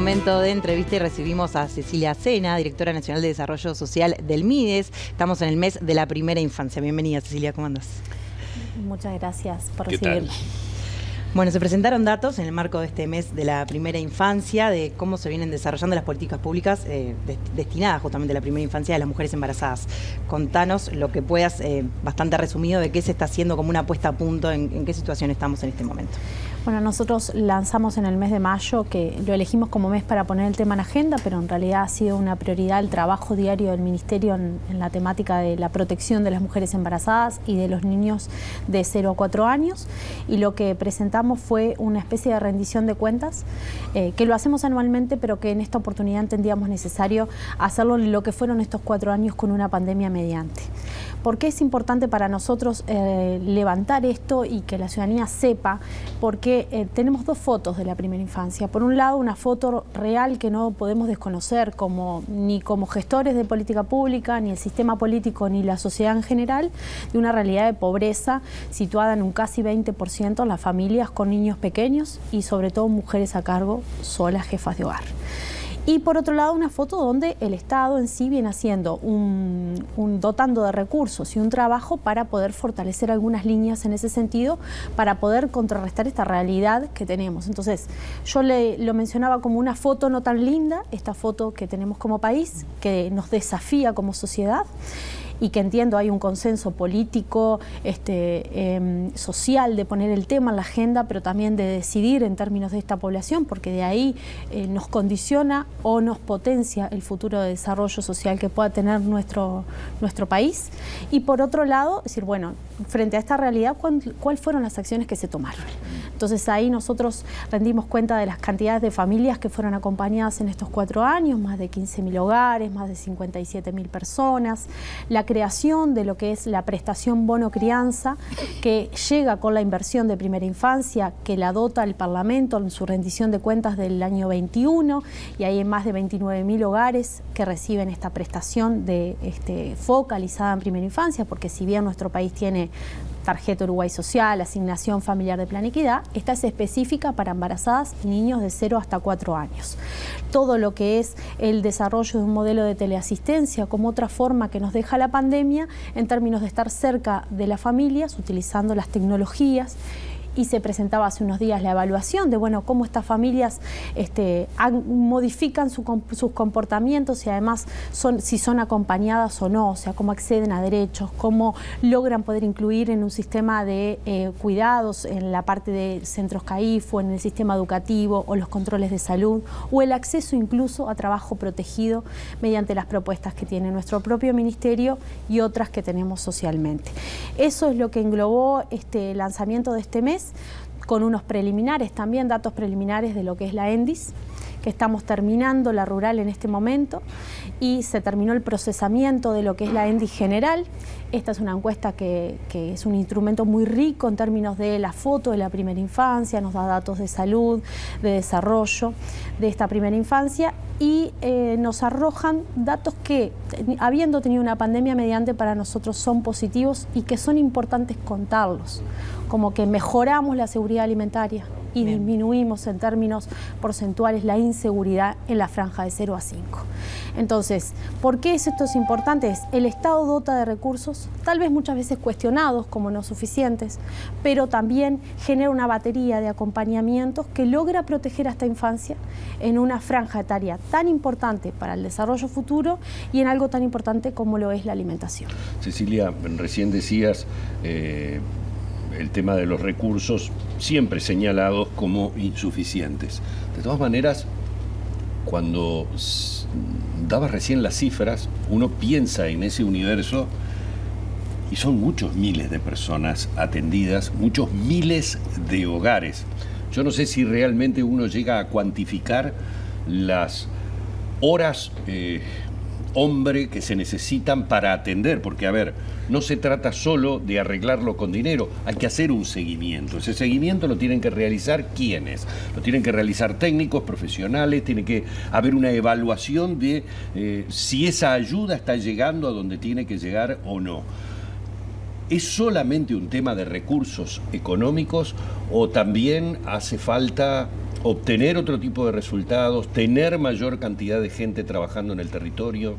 momento de entrevista y recibimos a Cecilia Sena, directora nacional de Desarrollo Social del MIDES. Estamos en el mes de la primera infancia. Bienvenida, Cecilia, ¿cómo andas? Muchas gracias por ¿Qué recibirme. tal? Bueno, se presentaron datos en el marco de este mes de la primera infancia de cómo se vienen desarrollando las políticas públicas destinadas justamente a la primera infancia de las mujeres embarazadas. Contanos lo que puedas, bastante resumido, de qué se está haciendo como una puesta a punto, en qué situación estamos en este momento. Bueno, nosotros lanzamos en el mes de mayo, que lo elegimos como mes para poner el tema en agenda, pero en realidad ha sido una prioridad el trabajo diario del Ministerio en la temática de la protección de las mujeres embarazadas y de los niños de 0 a 4 años. Y lo que presentamos fue una especie de rendición de cuentas, que lo hacemos anualmente, pero que en esta oportunidad entendíamos necesario hacerlo lo que fueron estos 4 años con una pandemia mediante. ¿Por qué es importante para nosotros levantar esto y que la ciudadanía sepa? Porque tenemos dos fotos de la primera infancia. Por un lado, una foto real que no podemos desconocer ni como gestores de política pública, ni el sistema político, ni la sociedad en general, de una realidad de pobreza situada en un casi 20% en las familias con niños pequeños y sobre todo mujeres a cargo, solas, jefas de hogar. Y por otro lado, una foto donde el Estado en sí viene haciendo dotando de recursos y un trabajo para poder fortalecer algunas líneas en ese sentido, para poder contrarrestar esta realidad que tenemos. Entonces, yo lo mencionaba como una foto no tan linda, esta foto que tenemos como país, que nos desafía como sociedad, y que entiendo hay un consenso político, social de poner el tema en la agenda, pero también de decidir en términos de esta población, porque de ahí nos condiciona o nos potencia el futuro de desarrollo social que pueda tener nuestro país. Y por otro lado, decir, bueno, frente a esta realidad, ¿cuáles fueron las acciones que se tomaron? Entonces ahí nosotros rendimos cuenta de las cantidades de familias que fueron acompañadas en estos 4 años, más de 15.000 hogares, más de 57.000 personas, la creación de lo que es la prestación bono crianza, que llega con la inversión de primera infancia, que la dota el Parlamento en su rendición de cuentas del año 21, y hay más de 29.000 hogares que reciben esta prestación focalizada en primera infancia, porque si bien nuestro país tiene Tarjeta Uruguay Social, Asignación Familiar de Plan Equidad, esta es específica para embarazadas y niños de 0 hasta 4 años. Todo lo que es el desarrollo de un modelo de teleasistencia como otra forma que nos deja la pandemia en términos de estar cerca de las familias, utilizando las tecnologías. Y se presentaba hace unos días la evaluación de cómo estas familias modifican sus comportamientos y además si son acompañadas o no, o sea, cómo acceden a derechos, cómo logran poder incluir en un sistema de cuidados en la parte de centros CAIF o en el sistema educativo o los controles de salud o el acceso incluso a trabajo protegido mediante las propuestas que tiene nuestro propio ministerio y otras que tenemos socialmente. Eso es lo que englobó este lanzamiento de este mes, con unos preliminares también, datos preliminares de lo que es la ENDIS, que estamos terminando la rural en este momento y se terminó el procesamiento de lo que es la ENDIS general. Esta es una encuesta que es un instrumento muy rico en términos de la foto de la primera infancia, nos da datos de salud, de desarrollo de esta primera infancia y nos arrojan datos que, habiendo tenido una pandemia mediante, para nosotros son positivos y que son importantes contarlos, como que mejoramos la seguridad alimentaria y disminuimos en términos porcentuales la inseguridad en la franja de 0 a 5. Entonces, ¿por qué esto es importante? El Estado dota de recursos, tal vez muchas veces cuestionados como no suficientes, pero también genera una batería de acompañamientos que logra proteger a esta infancia en una franja etaria tan importante para el desarrollo futuro y en algo tan importante como lo es la alimentación. Cecilia, recién decías el tema de los recursos siempre señalados como insuficientes. De todas maneras, cuando dabas recién las cifras, uno piensa en ese universo y son muchos miles de personas atendidas, muchos miles de hogares. Yo no sé si realmente uno llega a cuantificar las horas hombre que se necesitan para atender, porque a ver, no se trata solo de arreglarlo con dinero, hay que hacer un seguimiento. Ese seguimiento lo tienen que realizar ¿quiénes? Lo tienen que realizar técnicos, profesionales, tiene que haber una evaluación de si esa ayuda está llegando a donde tiene que llegar o no. ¿Es solamente un tema de recursos económicos o también hace falta obtener otro tipo de resultados, tener mayor cantidad de gente trabajando en el territorio?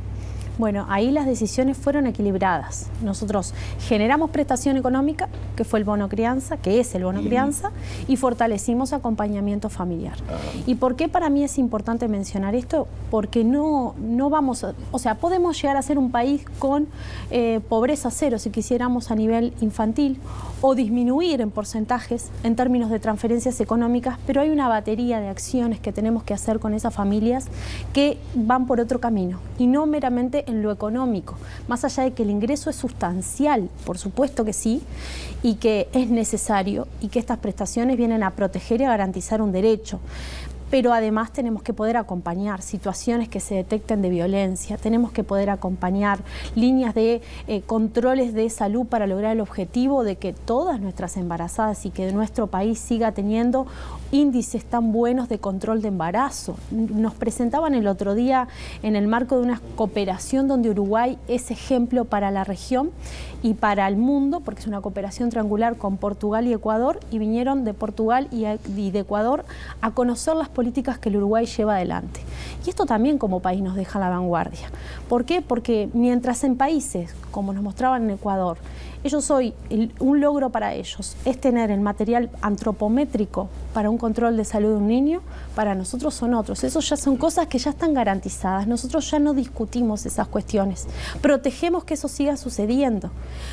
Bueno, ahí las decisiones fueron equilibradas. Nosotros generamos prestación económica, que fue el bono crianza, que es el bono crianza, y fortalecimos acompañamiento familiar. ¿Y por qué para mí es importante mencionar esto? Porque no vamos a, o sea, podemos llegar a ser un país con pobreza cero si quisiéramos a nivel infantil, o disminuir en porcentajes en términos de transferencias económicas, pero hay una batería de acciones que tenemos que hacer con esas familias que van por otro camino, y no meramente en lo económico, más allá de que el ingreso es sustancial, por supuesto que sí, y que es necesario, y que estas prestaciones vienen a proteger y a garantizar un derecho. Pero además tenemos que poder acompañar situaciones que se detecten de violencia, tenemos que poder acompañar líneas de controles de salud para lograr el objetivo de que todas nuestras embarazadas y que nuestro país siga teniendo índices tan buenos de control de embarazo. Nos presentaban el otro día en el marco de una cooperación donde Uruguay es ejemplo para la región y para el mundo, porque es una cooperación triangular con Portugal y Ecuador, y vinieron de Portugal y de Ecuador a conocer las políticas que el Uruguay lleva adelante. Y esto también como país nos deja a la vanguardia. ¿Por qué? Porque mientras en países, como nos mostraban en Ecuador, un logro para ellos es tener el material antropométrico para un control de salud de un niño, para nosotros son otros. Esos ya son cosas que ya están garantizadas. Nosotros ya no discutimos esas cuestiones. Protegemos que eso siga sucediendo.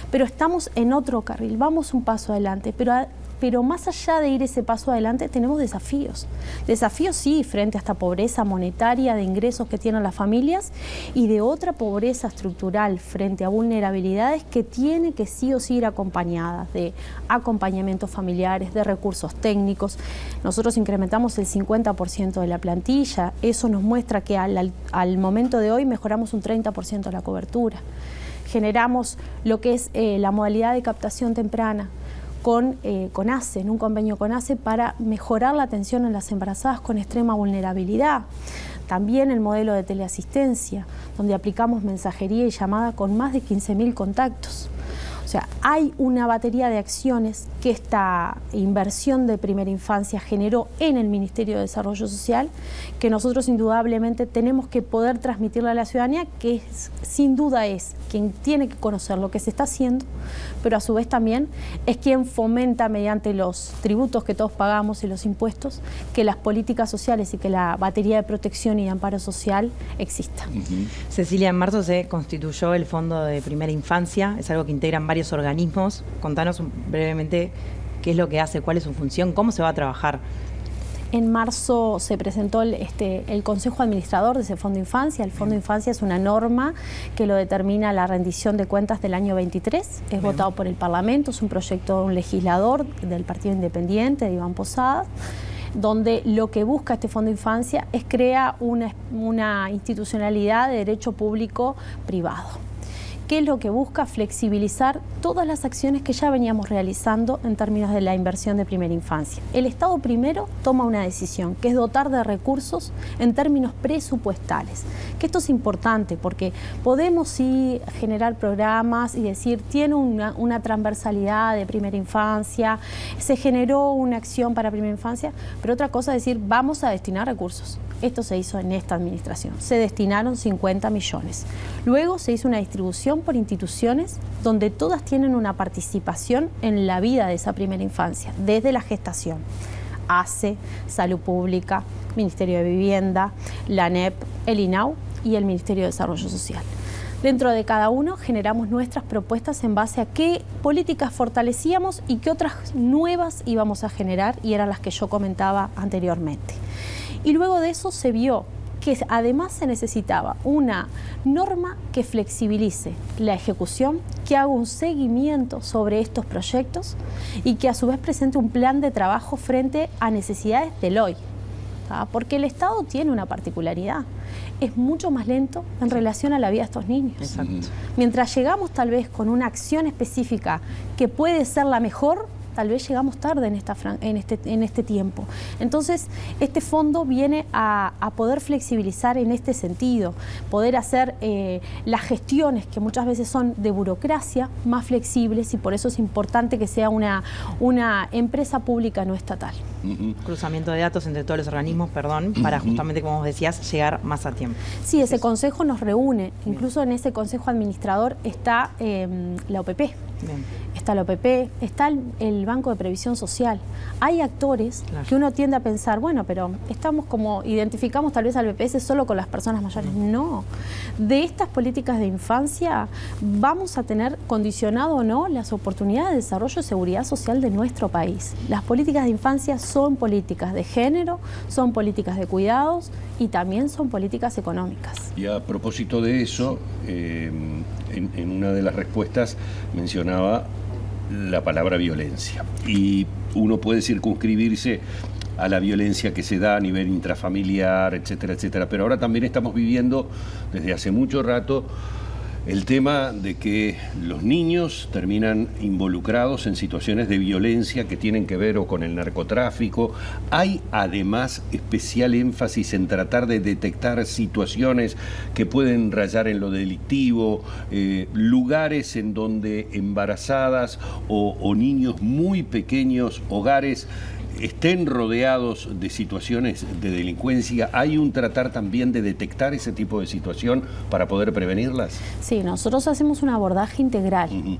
Pero estamos en otro carril, vamos un paso adelante, pero más allá de ir ese paso adelante tenemos desafíos. Desafíos sí, frente a esta pobreza monetaria de ingresos que tienen las familias y de otra pobreza estructural frente a vulnerabilidades que tiene que sí o sí ir acompañadas de acompañamientos familiares, de recursos técnicos. Nosotros incrementamos el 50% de la plantilla, eso nos muestra que al momento de hoy mejoramos un 30% la cobertura. Generamos lo que es la modalidad de captación temprana con ACE, en un convenio con ACE para mejorar la atención en las embarazadas con extrema vulnerabilidad. También el modelo de teleasistencia, donde aplicamos mensajería y llamada con más de 15.000 contactos. O sea, hay una batería de acciones que esta inversión de primera infancia generó en el Ministerio de Desarrollo Social, que nosotros indudablemente tenemos que poder transmitirle a la ciudadanía, que sin duda es quien tiene que conocer lo que se está haciendo, pero a su vez también es quien fomenta mediante los tributos que todos pagamos y los impuestos, que las políticas sociales y que la batería de protección y de amparo social exista. Cecilia, en marzo se constituyó el Fondo de Primera Infancia, es algo que integran varios organismos. Contanos brevemente qué es lo que hace, cuál es su función, cómo se va a trabajar. En marzo se presentó el Consejo Administrador de ese Fondo de Infancia. El Fondo de Infancia es una norma que lo determina la rendición de cuentas del año 23. Es votado por el Parlamento, es un proyecto de un legislador del Partido Independiente, de Iván Posadas, donde lo que busca este Fondo de Infancia es crear una institucionalidad de derecho público privado. ¿Qué es lo que busca? Flexibilizar todas las acciones que ya veníamos realizando en términos de la inversión de primera infancia. El Estado primero toma una decisión, que es dotar de recursos en términos presupuestales. Que esto es importante porque podemos sí generar programas y decir, tiene una transversalidad de primera infancia, se generó una acción para primera infancia, pero otra cosa es decir, vamos a destinar recursos. Esto se hizo en esta administración. Se destinaron 50 millones. Luego se hizo una distribución por instituciones donde todas tienen una participación en la vida de esa primera infancia, desde la gestación. ACE, Salud Pública, Ministerio de Vivienda, la ANEP, el INAU y el Ministerio de Desarrollo Social. Dentro de cada uno generamos nuestras propuestas en base a qué políticas fortalecíamos y qué otras nuevas íbamos a generar, y eran las que yo comentaba anteriormente. Y luego de eso se vio que además se necesitaba una norma que flexibilice la ejecución, que haga un seguimiento sobre estos proyectos y que a su vez presente un plan de trabajo frente a necesidades del hoy. Porque el Estado tiene una particularidad, es mucho más lento en relación a la vida de estos niños. Exacto. Mientras llegamos tal vez con una acción específica que puede ser la mejor, tal vez llegamos tarde en este tiempo. Entonces, este fondo viene a poder flexibilizar en este sentido, poder hacer las gestiones que muchas veces son de burocracia más flexibles, y por eso es importante que sea una empresa pública no estatal. Cruzamiento de datos entre todos los organismos, para justamente, como vos decías, llegar más a tiempo. Sí, ese consejo nos reúne. Incluso en ese consejo administrador está la OPP. Bien. Está la OPP, está el Banco de Previsión Social. Hay actores que uno tiende a pensar, bueno, pero identificamos tal vez al BPS solo con las personas mayores. No. De estas políticas de infancia vamos a tener condicionado o no las oportunidades de desarrollo y seguridad social de nuestro país. Las políticas de infancia son políticas de género, son políticas de cuidados y también son políticas económicas. Y a propósito de eso, en una de las respuestas mencionaba la palabra violencia, y uno puede circunscribirse a la violencia que se da a nivel intrafamiliar, etcétera, etcétera, pero ahora también estamos viviendo desde hace mucho rato el tema de que los niños terminan involucrados en situaciones de violencia que tienen que ver o con el narcotráfico. Hay además especial énfasis en tratar de detectar situaciones que pueden rayar en lo delictivo, lugares en donde embarazadas o niños muy pequeños, hogares, estén rodeados de situaciones de delincuencia. ¿Hay un tratar también de detectar ese tipo de situación para poder prevenirlas? Sí, nosotros hacemos un abordaje integral, y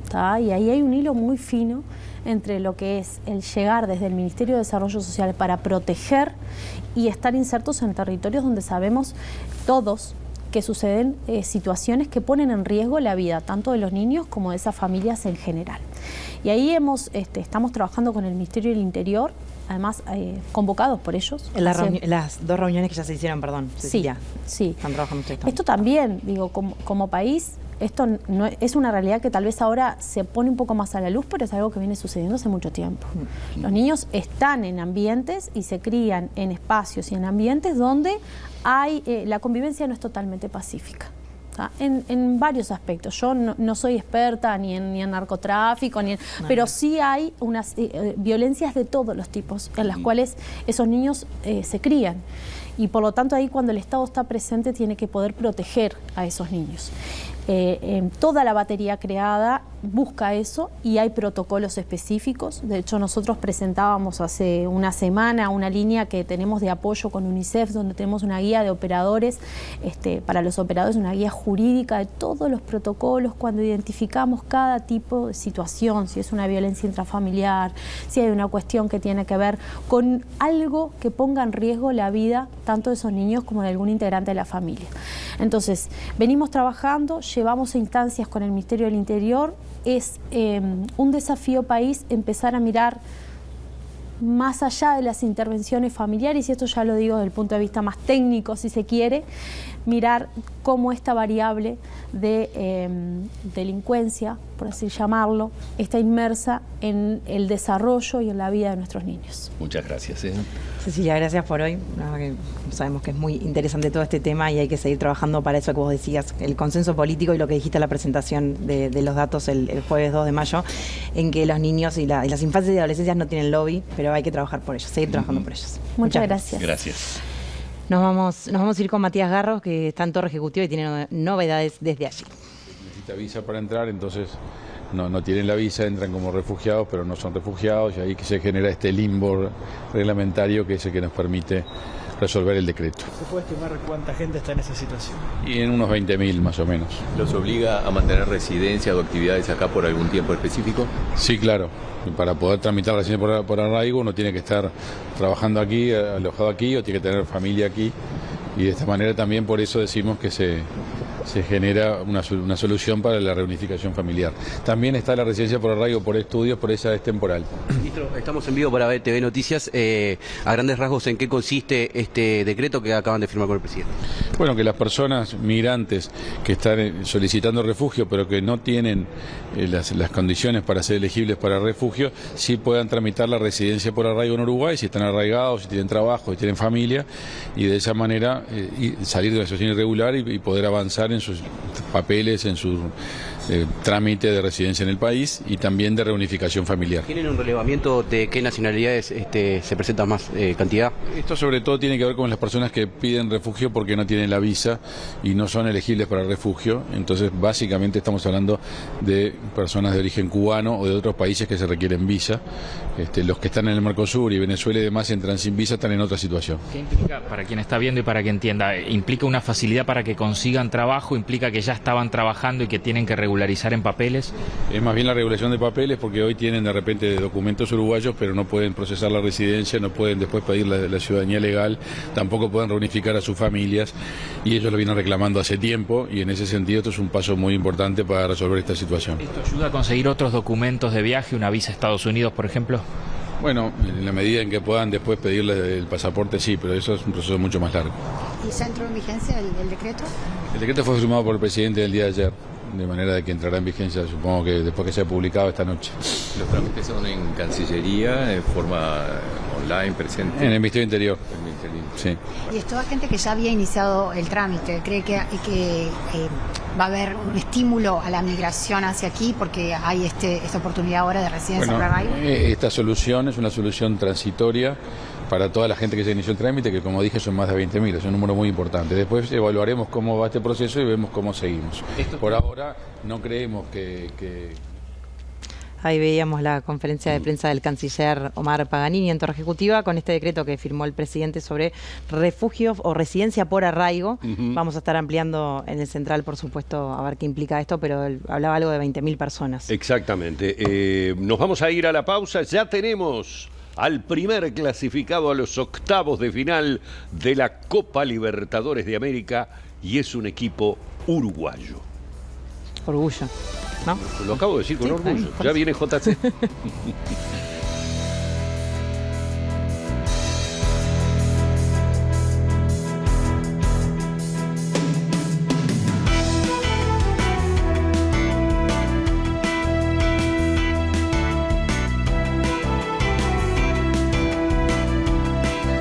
ahí hay un hilo muy fino entre lo que es el llegar desde el Ministerio de Desarrollo Social para proteger y estar insertos en territorios donde sabemos todos que suceden situaciones que ponen en riesgo la vida tanto de los niños como de esas familias en general. Y ahí estamos trabajando con el Ministerio del Interior, además convocados por ellos. Las dos reuniones que ya se hicieron, Cecilia. Sí. Están trabajando ustedes también. Esto también, digo, como país, esto no es una realidad que tal vez ahora se pone un poco más a la luz, pero es algo que viene sucediendo hace mucho tiempo. Los niños están en ambientes y se crían en espacios y en ambientes donde la convivencia no es totalmente pacífica. En varios aspectos. Yo no soy experta ni en narcotráfico, pero sí hay unas violencias de todos los tipos en las cuales esos niños se crían. Y por lo tanto ahí, cuando el Estado está presente, tiene que poder proteger a esos niños. Toda la batería creada busca eso y hay protocolos específicos. De hecho, nosotros presentábamos hace una semana una línea que tenemos de apoyo con UNICEF, donde tenemos una guía de operadores, para los operadores, una guía jurídica de todos los protocolos cuando identificamos cada tipo de situación, si es una violencia intrafamiliar, si hay una cuestión que tiene que ver con algo que ponga en riesgo la vida tanto de esos niños como de algún integrante de la familia. Entonces, venimos trabajando, llevamos a instancias con el Ministerio del Interior. Es un desafío país empezar a mirar más allá de las intervenciones familiares, y esto ya lo digo desde el punto de vista más técnico, si se quiere, mirar cómo esta variable de delincuencia, por así llamarlo, está inmersa en el desarrollo y en la vida de nuestros niños. Muchas gracias. Cecilia, gracias por hoy. Sabemos que es muy interesante todo este tema y hay que seguir trabajando para eso que vos decías, el consenso político y lo que dijiste en la presentación de los datos el jueves 2 de mayo, en que los niños y las infancias y adolescencias no tienen lobby, pero hay que trabajar por ellos, seguir trabajando por ellos. Muchas gracias. Gracias. Nos vamos a ir con Matías Garros, que está en Torre Ejecutiva y tiene novedades desde allí. Necesita visa para entrar, entonces no tienen la visa, entran como refugiados, pero no son refugiados, y ahí que se genera este limbo reglamentario que es el que nos permite resolver el decreto. ¿Se puede estimar cuánta gente está en esa situación? Y en unos 20.000 más o menos. ¿Los obliga a mantener residencia o actividades acá por algún tiempo específico? Sí, claro. Para poder tramitar la residencia por arraigo uno tiene que estar trabajando aquí, alojado aquí, o tiene que tener familia aquí. Y de esta manera también por eso decimos que se genera una solución para la reunificación familiar. También está la residencia por arraigo por estudios, por esa es temporal. Ministro, estamos en vivo para TV Noticias. A grandes rasgos, ¿en qué consiste este decreto que acaban de firmar con el presidente? Bueno, que las personas migrantes que están solicitando refugio pero que no tienen las condiciones para ser elegibles para refugio, sí puedan tramitar la residencia por arraigo en Uruguay, si están arraigados, si tienen trabajo, si tienen familia, y de esa manera salir de una situación irregular y poder avanzar en sus papeles, en su trámite de residencia en el país y también de reunificación familiar. ¿Tienen un relevamiento de qué nacionalidades se presentan más cantidad? Esto sobre todo tiene que ver con las personas que piden refugio porque no tienen la visa y no son elegibles para refugio. Entonces, básicamente estamos hablando de personas de origen cubano o de otros países que se requieren visa. Los que están en el Mercosur y Venezuela y demás entran sin visa, están en otra situación. ¿Qué implica, para quien está viendo y para que entienda, implica una facilidad para que consigan trabajo, implica que ya estaban trabajando y que tienen que regularizar en papeles? Es más bien la regulación de papeles porque hoy tienen de repente documentos uruguayos pero no pueden procesar la residencia, no pueden después pedir la ciudadanía legal, tampoco pueden reunificar a sus familias y ellos lo vienen reclamando hace tiempo y en ese sentido esto es un paso muy importante para resolver esta situación. ¿Esto ayuda a conseguir otros documentos de viaje, una visa a Estados Unidos, por ejemplo? Bueno, en la medida en que puedan después pedirle el pasaporte, sí, pero eso es un proceso mucho más largo. ¿Y ya entró en vigencia el decreto? El decreto fue firmado por el presidente el día de ayer, de manera de que entrará en vigencia, supongo que después que sea publicado esta noche. Los trámites son en Cancillería, en forma online, presente. En el Ministerio Interior. Sí. Y es toda gente que ya había iniciado el trámite. ¿Cree que va a haber un estímulo a la migración hacia aquí porque hay esta oportunidad ahora de residencia por arraigo? Esta solución es una solución transitoria para toda la gente que ya inició el trámite, que como dije son más de 20.000, es un número muy importante. Después evaluaremos cómo va este proceso y vemos cómo seguimos. Por ahora no creemos que... Ahí veíamos la conferencia de prensa del canciller Omar Paganini en Torre Ejecutiva con este decreto que firmó el presidente sobre refugio o residencia por arraigo. Vamos a estar ampliando en el Central, por supuesto, a ver qué implica esto, pero él hablaba algo de 20.000 personas. Exactamente. Nos vamos a ir a la pausa. Ya tenemos al primer clasificado a los octavos de final de la Copa Libertadores de América y es un equipo uruguayo. Orgullo, ¿no? Lo acabo de decir con orgullo. Ya viene JC.